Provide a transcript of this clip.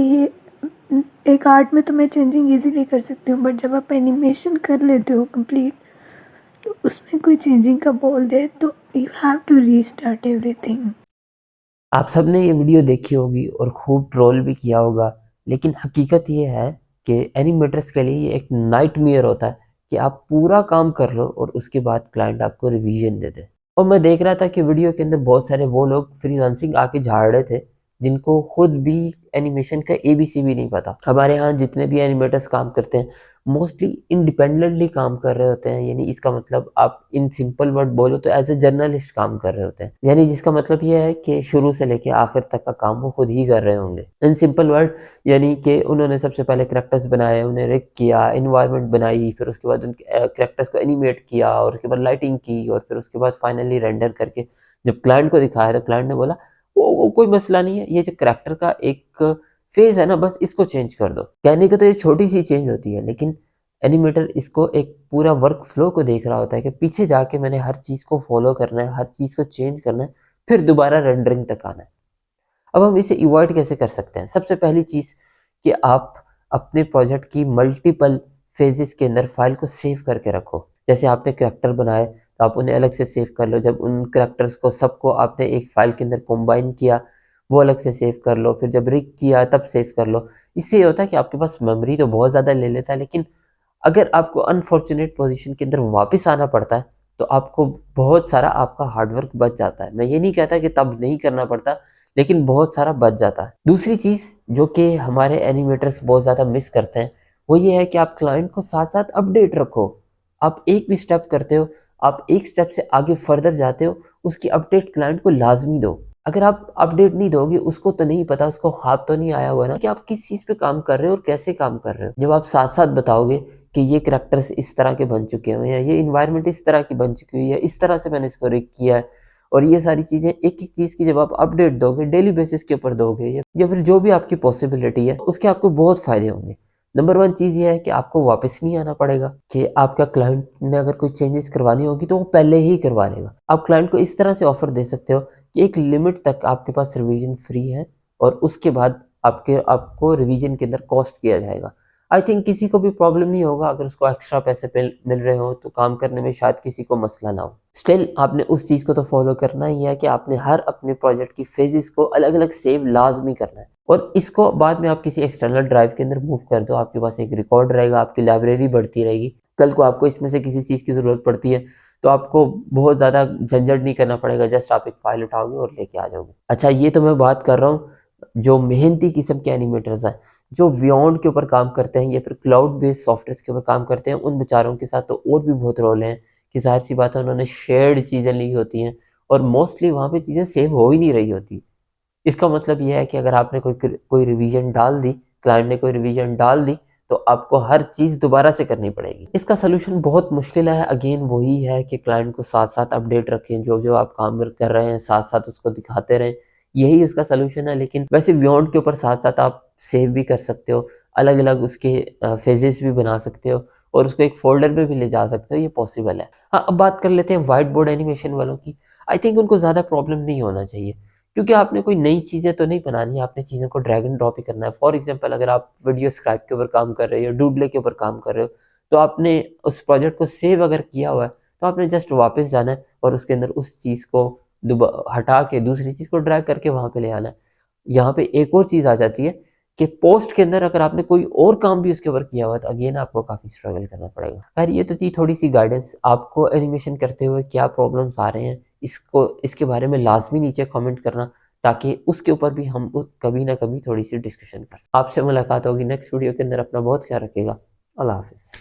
ये एक आर्ट में तो मैं चेंजिंग इजीली कर सकती हूँ, बट जब आप एनिमेशन कर लेते हो कंप्लीट, तो उसमें कोई चेंजिंग का बोल दे तो you have to restart everything. आप सबने ये वीडियो देखी होगी और खूब ट्रोल भी किया होगा, लेकिन हकीकत ये है कि एनिमेटर्स के लिए ये एक नाइटमेयर होता है कि आप पूरा काम कर लो और उसके बाद क्लाइंट आपको रिवीजन दे दे। और मैं देख रहा था कि वीडियो के अंदर बहुत सारे वो लोग फ्रीलांसिंग आके झाड़ रहे थे जिनको खुद भी एनिमेशन का एबीसी भी नहीं पता। हमारे यहाँ जितने भी एनिमेटर्स काम करते हैं मोस्टली इंडिपेंडेंटली काम कर रहे होते हैं, यानी इसका मतलब आप इन सिंपल वर्ड बोलो तो एज ए जर्नलिस्ट काम कर रहे होते हैं, यानी जिसका मतलब ये है कि शुरू से लेके आखिर तक का काम वो खुद ही कर रहे होंगे। इन सिंपल वर्ड यानी कि उन्होंने सबसे पहले कैरेक्टर्स बनाए, उन्हें रिग किया, इन्वायरमेंट बनाई, फिर उसके बाद उन कैरेक्टर्स को एनिमेट किया और उसके बाद लाइटिंग की और फिर उसके बाद फाइनली रेंडर करके जब क्लाइंट को दिखाया तो क्लाइंट ने बोला वो कोई मसला नहीं है, ये जो कैरेक्टर का एक फेज है ना बस इसको चेंज कर दो। कहने को तो ये छोटी सी चेंज होती है, लेकिन एनिमेटर इसको एक पूरा वर्क फ्लो को देख रहा होता है कि पीछे जाके मैंने हर चीज़ को फॉलो करना है, हर चीज़ को चेंज करना है, फिर दोबारा रेंडरिंग तक आना है। अब हम इसे अवॉइड कैसे कर सकते हैं? सबसे पहली चीज़ कि आप अपने प्रोजेक्ट की मल्टीपल फेजेस के अंदर फाइल को सेव करके रखो। जैसे आपने कैरेक्टर बनाए तो आप उन्हें अलग से सेव कर लो। जब उन कैरेक्टर्स को सबको आपने एक फाइल के अंदर कंबाइन किया, वो अलग से सेव कर लो। फिर जब रिग किया तब सेव कर लो। इससे ये होता है कि आपके पास मेमोरी तो बहुत ज़्यादा ले लेता है, लेकिन अगर आपको अनफॉर्चुनेट पोजीशन के अंदर वापस आना पड़ता है तो आपको बहुत सारा आपका हार्डवर्क बच जाता है। मैं ये नहीं कहता कि तब नहीं करना पड़ता, लेकिन बहुत सारा बच जाता है। दूसरी चीज़ जो कि हमारे एनिमेटर्स बहुत ज़्यादा मिस करते हैं वो ये है कि आप क्लाइंट को साथ साथ अपडेट रखो। आप एक भी स्टेप करते हो, आप एक स्टेप से आगे फर्दर जाते हो, उसकी अपडेट क्लाइंट को लाजमी दो। अगर आप अपडेट नहीं दोगे उसको तो नहीं पता, उसको ख्वाब तो नहीं आया हुआ ना कि आप किस चीज़ पे काम कर रहे हो और कैसे काम कर रहे हो। जब आप साथ साथ बताओगे कि ये कैरेक्टर्स इस तरह के बन चुके हैं या ये इन्वायरमेंट इस तरह की बन चुकी हुई है, इस तरह से मैंने इसको रिग किया है, और ये सारी चीज़ें एक-एक चीज़ की जब आप अपडेट दोगे, डेली बेसिस के ऊपर दोगे या फिर जो भी आपकी पॉसिबिलिटी है, उसके आपको बहुत फ़ायदे होंगे। नंबर 1 चीज़ ये है कि आपको वापस नहीं आना पड़ेगा कि आपका क्लाइंट ने अगर कोई चेंजेस करवानी होगी तो वो पहले ही करवा लेगा। आप क्लाइंट को इस तरह से ऑफ़र दे सकते हो कि एक लिमिट तक आपके पास रिवीजन फ्री है और उसके बाद आपको रिवीजन के अंदर कॉस्ट किया जाएगा। आई थिंक किसी को भी प्रॉब्लम नहीं होगा, अगर उसको एक्स्ट्रा पैसे मिल रहे हो तो काम करने में शायद किसी को मसला ना हो। स्टिल आपने उस चीज़ को तो फॉलो करना ही है कि आपने हर अपने प्रोजेक्ट की फेजेस को अलग अलग सेव लाजमी करना है और इसको बाद में आप किसी एक्सटर्नल ड्राइव के अंदर मूव कर दो। आपके पास एक रिकॉर्ड रहेगा, आपकी लाइब्रेरी बढ़ती रहेगी। कल को आपको इसमें से किसी चीज़ की ज़रूरत पड़ती है तो आपको बहुत ज़्यादा झंझट नहीं करना पड़ेगा, जस्ट आप एक फाइल उठाओगे और लेके आ जाओगे। अच्छा, ये तो मैं बात कर रहा हूँ जो मेहनती किस्म के एनिमेटर्स हैं, जो बियॉन्ड के ऊपर काम करते हैं या फिर क्लाउड बेस्ड सॉफ्टवेयर के ऊपर काम करते हैं, उन बेचारों के साथ तो और भी बहुत रोल हैं कि ज़ाहिर सी बात है उन्होंने शेयर्ड चीज़ें ली होती हैं और मोस्टली वहाँ पे चीज़ें सेव हो ही नहीं रही होती। इसका मतलब ये है कि अगर आपने कोई रिवीजन डाल दी, क्लाइंट ने कोई रिवीजन डाल दी, तो आपको हर चीज़ दोबारा से करनी पड़ेगी। इसका सॉल्यूशन बहुत मुश्किल है, अगेन वही है कि क्लाइंट को साथ-साथ अपडेट रखें, जो-जो आप काम कर रहे हैं साथ-साथ उसको दिखाते रहें, यही उसका सॉल्यूशन है। लेकिन वैसे बियॉन्ड के ऊपर साथ-साथ आप सेव भी कर सकते हो, अलग-अलग उसके फेजेस भी बना सकते हो और उसको एक फ़ोल्डर में भी ले जा सकते हो, ये पॉसिबल है। हाँ, अब बात कर लेते हैं व्हाइट बोर्ड एनिमेशन वालों की। आई थिंक उनको ज़्यादा प्रॉब्लम नहीं होना चाहिए। क्योंकि आपने कोई नई चीज़ें तो नहीं बनानी है, आपने चीज़ों को ड्रैग एंड ड्रॉप ही करना है। फॉर एग्ज़ाम्पल अगर आप वीडियो स्क्रैप के ऊपर काम कर रहे हो, डूडले के ऊपर काम कर रहे हो, तो आपने उस प्रोजेक्ट को सेव अगर किया हुआ है, तो आपने जस्ट वापस जाना है और उसके अंदर उस चीज़ को हटा के दूसरी चीज़ को ड्रैग करके वहाँ पे ले आना है। यहाँ पे एक और चीज़ आ जाती है कि पोस्ट के अंदर अगर आपने कोई और काम भी उसके ऊपर किया हुआ है, तो अगेन आपको काफ़ी स्ट्रगल करना पड़ेगा। खैर, ये तो थी थोड़ी-सी गाइडेंस। आपको एनिमेशन करते हुए क्या प्रॉब्लम्स आ रहे हैं, इसके बारे में लाज़मी नीचे कमेंट करना, ताकि उसके ऊपर भी हम कभी ना कभी थोड़ी-सी डिस्कशन कर सकें। आपसे मुलाकात होगी नेक्स्ट वीडियो के अंदर। अपना बहुत ख्याल रखिएगा। अल्लाह हाफ़िज़।